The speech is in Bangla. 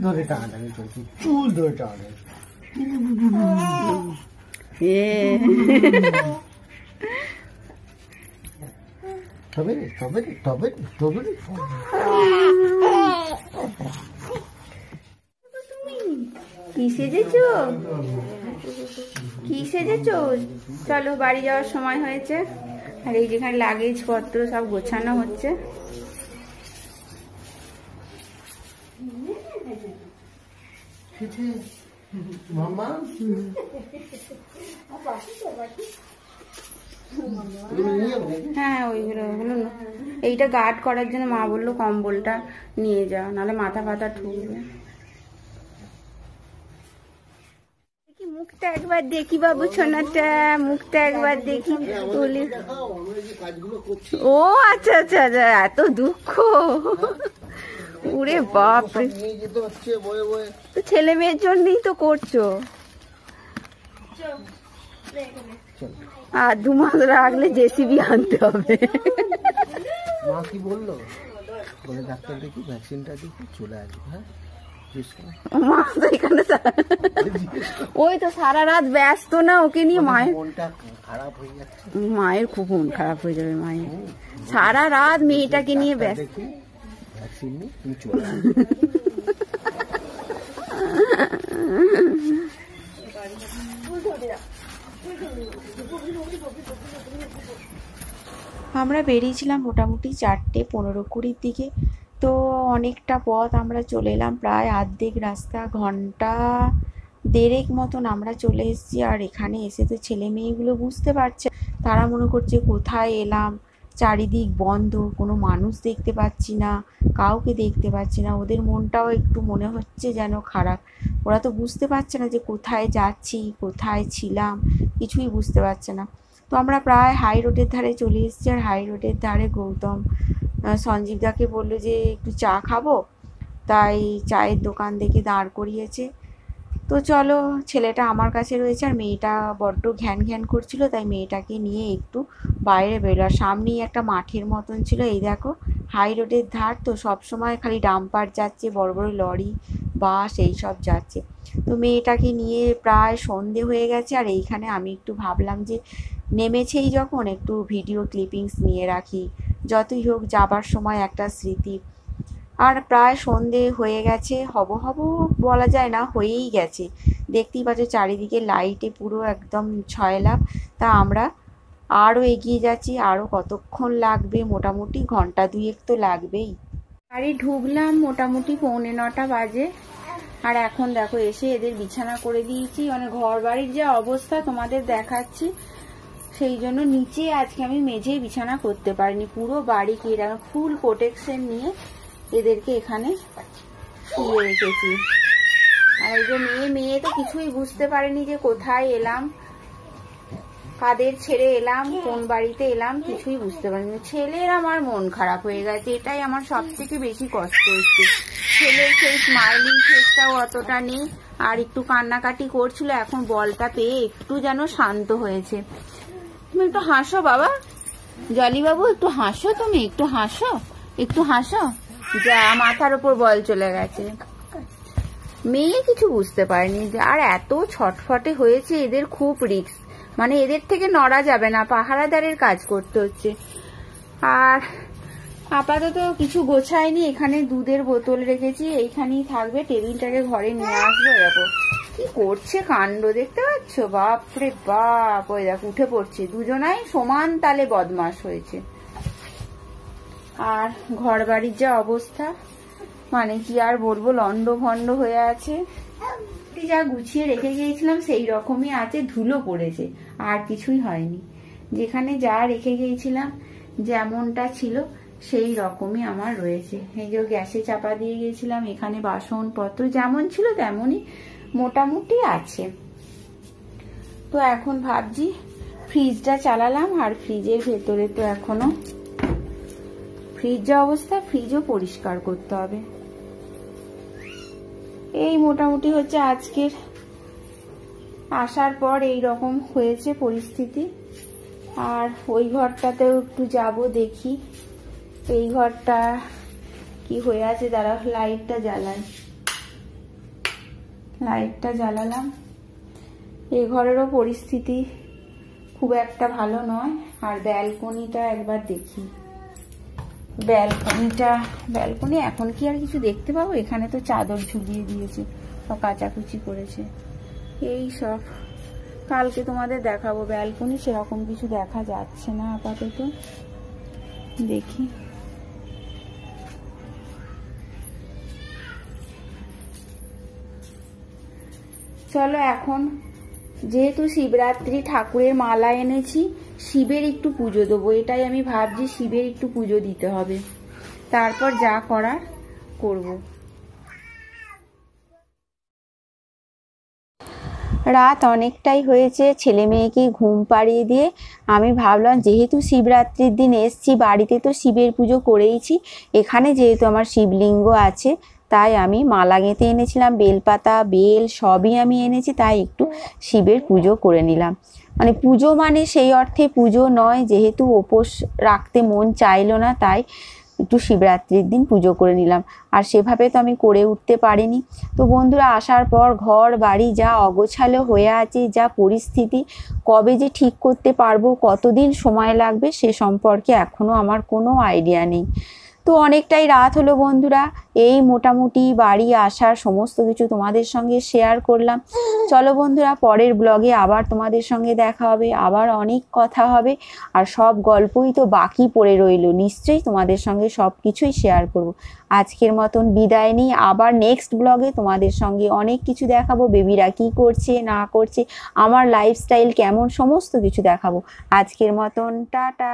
ধরে টানাটানি চলছে, চুল ধরে টানাটানি। তবে তবে তবে তবে কি সেজেছো, কি সেজেছো? চলো বাড়ি যাওয়ার সময় হয়েছে। আর এই যেখানে লাগেজ পত্র সব গোছানো হচ্ছে। হ্যাঁ ওইগুলো ওগুলো এইটা গার্ড করার জন্য মা বললো কম্বলটা নিয়ে যাও, নাহলে মাথা ফাথা ঠুকবে। মুখটা একবার দেখি বাবু সোনাটা, মুখটা একবার দেখি। ও আচ্ছা আচ্ছা আচ্ছা, এত দুঃখ। ওরে বাপ, তো ছেলে মেয়ের জন্যই তো করছো। আর 2 মাস রাখলে জেসিবি আনতে হবে। মা কি বললো? বলে ডাক্তার দেখি, ভ্যাকসিনটা দেখি, চলে আসবে। হ্যাঁ ওই তো সারা রাত ব্যস্ত না ওকে নিয়ে। মায়ের মনটা খারাপ হয়ে যাচ্ছে, মায়ের খুব মন খারাপ হয়ে যাবে। মায়ের সারা রাত মেয়েটাকে নিয়ে ব্যস্ত। ভ্যাকসিন নিয়ে তুমি চলে আসবে। আমরা বেরিয়েছিলাম মোটামুটি 4:15-20 দিকে। তো অনেকটা পথ আমরা চলে এলাম, প্রায় অর্ধেক রাস্তা, 1.5 ঘন্টা মতন আমরা চলে এসেছি। আর এখানে এসে তো ছেলে মেয়েগুলো বুঝতে পারছে, তারা মনে করছে কোথায় এলাম, চারিদিক বন্ধ, কোনো মানুষ দেখতে পাচ্ছি না, কাউকে দেখতে পাচ্ছি না। ওদের মনটাও একটু মনে হচ্ছে যেন খারাপ। ওরা তো বুঝতে পারছে না যে কোথায় যাচ্ছি, কোথায় ছিলাম, কিছুই বুঝতে পারছে না। তো আমরা প্রায় হাই রোডের ধারে চলে এসেছি। আর হাই রোডের ধারে গৌতম সঞ্জীবদাকে বললো যে একটু চা খাবো, তাই চায়ের দোকান দেখে দাঁড় করিয়েছে। তো চলো, ছেলেটা আমার কাছে রয়েছে আর মেয়েটা বড্ড ঘ্যান ঘ্যান করছিল, তাই মেয়েটাকে নিয়ে একটু বাইরে বেরোলাম। সামনেই একটা মাঠের মতন ছিল। এই দেখো হাই রোডের ধার তো, সবসময় খালি ডাম্পার যাচ্ছে, বড় বড় লরি, বাস এইসব যাচ্ছে। তো মেয়েটাকে নিয়ে প্রায় সন্ধে হয়ে গেছে। আর এইখানে আমি একটু ভাবলাম যে নেমেছেই যখন, একটু ভিডিও ক্লিপিংস নিয়ে রাখি, যতই হোক যাবার সময় একটা স্মৃতি। আর প্রায় সন্ধে হয়ে গেছে, হব বলা যায় না, হয়েই গেছে। দেখতেই পাচ্ছ চারিদিকে লাইটে পুরো একদম ছয়লাপ। তা আমরা আরও এগিয়ে যাচ্ছি। আরও কতক্ষণ লাগবে? মোটামুটি 1-2 ঘন্টা তো লাগবেই। বাড়ি ঢুকলাম মোটামুটি 8:45 বাজে। আর এখন দেখো এসে এদের বিছানা করে দিয়েছি। মানে ঘর বাড়ির যে অবস্থা তোমাদের দেখাচ্ছি, সেই জন্য নিচে আজকে আমি মেঝেই বিছানা করতে পারিনি। পুরো বাড়ি কি ফুল প্রোটেকশন নিয়ে এদেরকে এখানে শুয়ে রেখেছি। আর এই যে মেয়ে তো কিছুই বুঝতে পারেনি যে কোথায় এলাম, কাদের ছেড়ে এলাম, কোন বাড়িতে এলাম, কিছুই বুঝতে পারিনি। ছেলের আমার মন খারাপ হয়ে গেছে, এটাই আমার সব থেকে বেশি কষ্ট হচ্ছে। ছেলের সেই স্মাইলিং ফেসটাও অতটা নেই, আর একটু কান্নাকাটি করছিল, এখন বলটা পেয়ে একটু যেন শান্ত হয়েছে। তুমি একটু হাসো বাবা, জলি বাবু একটু হাসো, তুমি একটু হাসো, একটু হাসো। যা, মাথার উপর বল চলে গেছে। মেয়ে কিছু বুঝতে পারেনি। আর এত ছটফটে হয়েছে, এদের খুব রিস্ক, মানে এদের থেকে নড়া যাবে না, পাহারাদারের কাজ করতে হচ্ছে। আর আপাতত কিছু গোছায়নি, এখানে দুধের বোতল রেখেছি, এইখানেই থাকবে, টেবিলটাকে ঘরে নিয়ে আসবো। এরকম কি করছে কাণ্ড দেখতে পাচ্ছ? বাপরে বাপ, ওই দেখো উঠে পড়ছে, দুজনাই সমান তালে বদমাশ হয়েছে। আর ঘর বাড়ির যা অবস্থা, মানে কি আর বলবো, লন্ড ভন্ড হয়ে আছে। যা গুছিয়ে রেখে গিয়েছিলাম সেই রকমই আছে, ধুলো পড়েছে, আর কিছুই হয়নি। যেখানে যা রেখে গিয়েছিলাম যেমনটা ছিল সেই রকমই আমার রয়েছে। এই যে গ্যাসে চাপা দিয়ে গিয়েছিলাম, এখানে বাসনপত্র যেমন ছিল তেমনই মোটামুটি আছে। তো এখন ভাবছি ফ্রিজটা চালালাম, আর ফ্রিজের ভেতরে তো এখনো ফ্রিজ যা অবস্থা, ফ্রিজও পরিষ্কার করতে হবে। এই মোটামুটি হচ্ছে আজকের আসার পর এই রকম হয়েছে পরিস্থিতি। আর ওই ঘরটাতেও একটু যাব, দেখি এই ঘরটা কি হয়ে আছে, তারা লাইটটা জ্বালাই। লাইটটা জ্বালালাম। এই ঘরেরও পরিস্থিতি খুব একটা ভালো নয়। আর ব্যালকনিটা একবার দেখি, ব্যালকনি এখন কি আর কিছু দেখতে পাবো? এখানে তো চাদর ঝুলিয়ে দিয়েছে, সব কাচাকুচি করেছে, এই সব। কালকে তোমাদের দেখাবো। ব্যালকনি সেরকম কিছু দেখা যাচ্ছে না আপাতত, দেখি। চলো এখন, যেহেতু শিবরাত্রি, ঠাকুরের মালা এনেছি, শিবের একটু পুজো দেবো, এটাই আমি ভাবছি। শিবের একটু পুজো দিতে হবে, তারপর যা করার করব। রাত অনেকটাই হয়েছে, ছেলে মেয়েকে ঘুম পাড়িয়ে দিয়ে আমি ভাবলাম যেহেতু শিবরাত্রির দিন এসছি, বাড়িতে তো শিবের পুজো করেইছি, এখানে যেহেতু আমার শিবলিঙ্গ আছে, তাই আমি মালা গেঁথে এনেছিলাম, বেলপাতা বেল সবই আমি এনেছি, তাই একটু শিবের পুজো করে নিলাম। মানে পুজো মানে সেই অর্থে পুজো নয়, যেহেতু উপোস রাখতে মন চাইলো না, তাই একটু শিবরাত্রির দিন পুজো করে নিলাম। আর সেভাবে তো আমি করে উঠতে পারিনি। তো বন্ধুরা, আসার পর ঘর বাড়ি যা অগোছালো হয়ে আছে, যা পরিস্থিতি, কবে যে ঠিক করতে পারবো, কতদিন সময় লাগবে, সে সম্পর্কে এখনো আমার কোনো আইডিয়া নেই। তো অনেকটাই রাত হলো বন্ধুরা, এই মোটামুটি বাড়ি আসার সমস্ত কিছু তোমাদের সঙ্গে শেয়ার করলাম। চলো বন্ধুরা, পরের ব্লগে আবার তোমাদের সঙ্গে দেখা হবে, আবার অনেক কথা হবে, আর সব গল্পই তো বাকি পড়ে রইলো, নিশ্চয়ই তোমাদের সঙ্গে সব কিছুই শেয়ার করব। আজকের মতন বিদায় নিই, আবার নেক্সট ব্লগে তোমাদের সঙ্গে অনেক কিছু দেখাবো, বেবিরা কি করছে না করছে, আমার লাইফস্টাইল কেমন, সমস্ত কিছু দেখাবো। আজকের মতন টাটা।